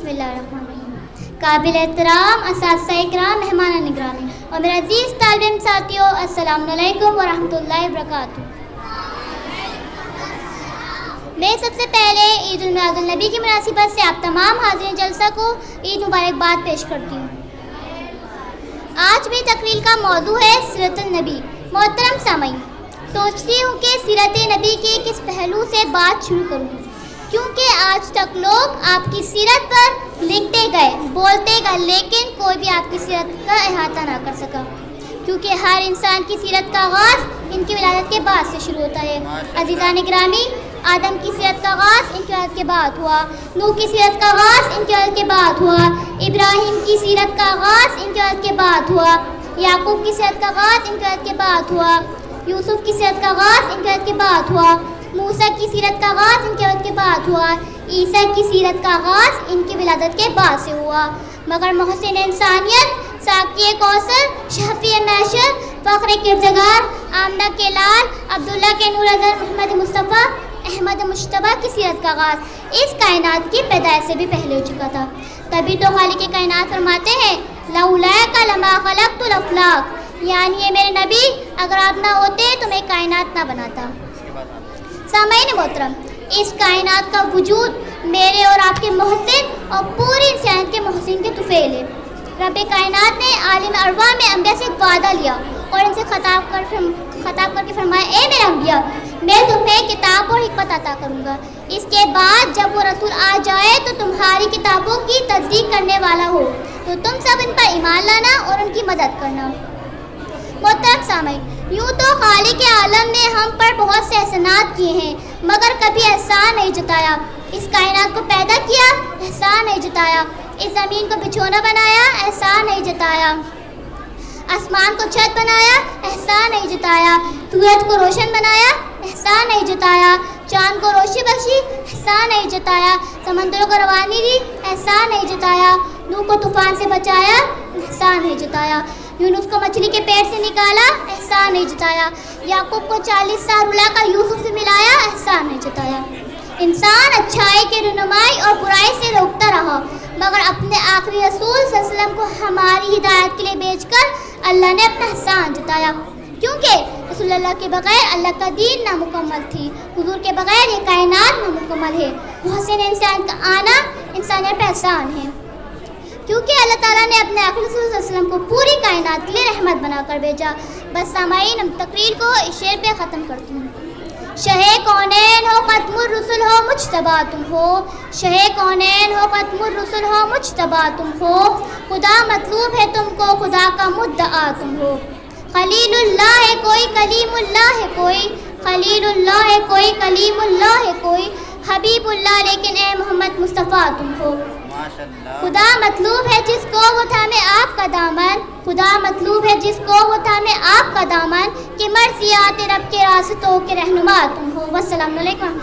بسم اللہ الرحمن الرحیم. قابل احترام اساتذہ اکرام، مہمان نگرامی اور میرے عزیز طالب علم ساتھیوں، السلام علیکم ورحمۃ اللہ وبرکاتہ. میں سب سے پہلے عید المیلاد النبی کی مناسبت سے آپ تمام حاضرین جلسہ کو عید مبارکباد پیش کرتی ہوں. آج میری تقریر کا موضوع ہے سیرت النبی. محترم سامعین، سوچتی ہوں کہ سیرت نبی کے کس پہلو سے بات شروع کروں، کیونکہ آج تک لوگ آپ کی سیرت پر لکھتے گئے، بولتے گئے، لیکن کوئی بھی آپ کی سیرت کا احاطہ نہ کر سکا، کیونکہ ہر انسان کی سیرت کا آغاز ان کی ولادت کے بعد سے شروع ہوتا ہے. عزیزان گرامی، آدم کی سیرت کا آغاز ان کی ولادت کے بعد ہوا، نوح کی سیرت کا آغاز ان کی ولادت کے بعد ہوا، ابراہیم کی سیرت کا آغاز ان کی ولادت کے بعد ہوا، یعقوب کی سیرت کا آغاز ان کی ولادت کے بعد ہوا، یوسف کی سیرت کا آغاز ان کی ولادت کے بعد ہوا، موسیٰ کی سیرت کا آغاز ان کی ولادت کے بعد ہوا، عیسیٰ کی سیرت کا آغاز ان کی ولادت کے بعد سے ہوا. مگر محسن انسانیت، ساقی کوثر، شفیع محشر، فخر کردگار، آمنہ کے لال، عبداللہ کے نور اظہر، محمد مصطفیٰ، احمد مجتبیٰ کی سیرت کا آغاز اس کائنات کی پیدائش سے بھی پہلے ہو چکا تھا. تبھی تو خالق کائنات فرماتے ہیں لولاک لما خلقت الافلاک، یعنی یہ میرے نبی اگر آپ نہ ہوتے تو میں کائنات نہ بناتا. سامعین محترم، اس کائنات کا وجود میرے اور آپ کے محسن اور پوری انسانیت کے محسن کے طفیل ہے. رب کائنات نے عالم ارواح میں انبیاء سے وعدہ لیا اور ان سے خطاب کر کے فرمایا، اے میرے انبیاء، میں تمہیں کتاب اور حکمت عطا کروں گا. اس کے بعد جب وہ رسول آ جائے تو تمہاری کتابوں کی تصدیق کرنے والا ہو تو تم سب ان پر ایمان لانا اور ان کی مدد کرنا. محترم سامعین، یوں تو خالق عالم نے ہم پر بہت سے احسانات کیے ہیں، مگر کبھی احسان نہیں جتایا. اس کائنات کو پیدا کیا، احسان نہیں جتایا. اس زمین کو بچھونا بنایا، احسان نہیں جتایا. آسمان کو چھت بنایا، احسان نہیں جتایا. سورج کو روشن بنایا، احسان نہیں جتایا. چاند کو روشنی بخشی، احسان نہیں جتایا. سمندروں کو روانی دی، احسان نہیں جتایا. نوح کو طوفان سے بچایا، احسان نہیں جتایا. یونس کو مچھلی کے پیٹ سے نکالا، احسان نہیں جتایا. یعقوب کو 40 سال رلا کر یوسف سے ملایا، احسان نہیں جتایا. انسان اچھائی کی رہنمائی اور برائی سے روکتا رہا، مگر اپنے آخری رسول صلی اللہ علیہ وسلم کو ہماری ہدایت کے لیے بھیج کر اللہ نے اپنا احسان جتایا، کیونکہ رسول اللہ کے بغیر اللہ کا دین نامکمل تھی. حضور کے بغیر یہ کائنات نامکمل ہے. محسن انسان کا آنا انسانیت پر احسان ہے، کیونکہ اللہ تعالیٰ نے اپنے آخری رسول صلی اللہ علیہ وسلم کو پوری کائنات کے لیے رحمت بنا کر بھیجا. بس سامعین، ہم تقریر کو اس شعر پہ ختم کرتی ہوں. شہ کونین ہو ختم الرسل ہو مجتبیٰ تم ہو، شہ کونین ہو ختم الرسل ہو مجتبیٰ تم ہو، خدا مطلوب ہے تم کو، خدا کا مدعا تم ہو. خلیل اللہ ہے کوئی، کلیم اللہ ہے کوئی، خلیل اللہ ہے کوئی، کلیم اللہ ہے کوئی، حبیب اللہ لیکن اے محمد مصطفیٰ تم ہو. خدا مطلوب ہے جس کو وہ تھامے آپ کا دامن، خدا مطلوب ہے جس کو وہ تھامے آپ کا دامن، کہ مرضیات رب کے راستوں کے رہنما تم ہو. والسلام علیکم.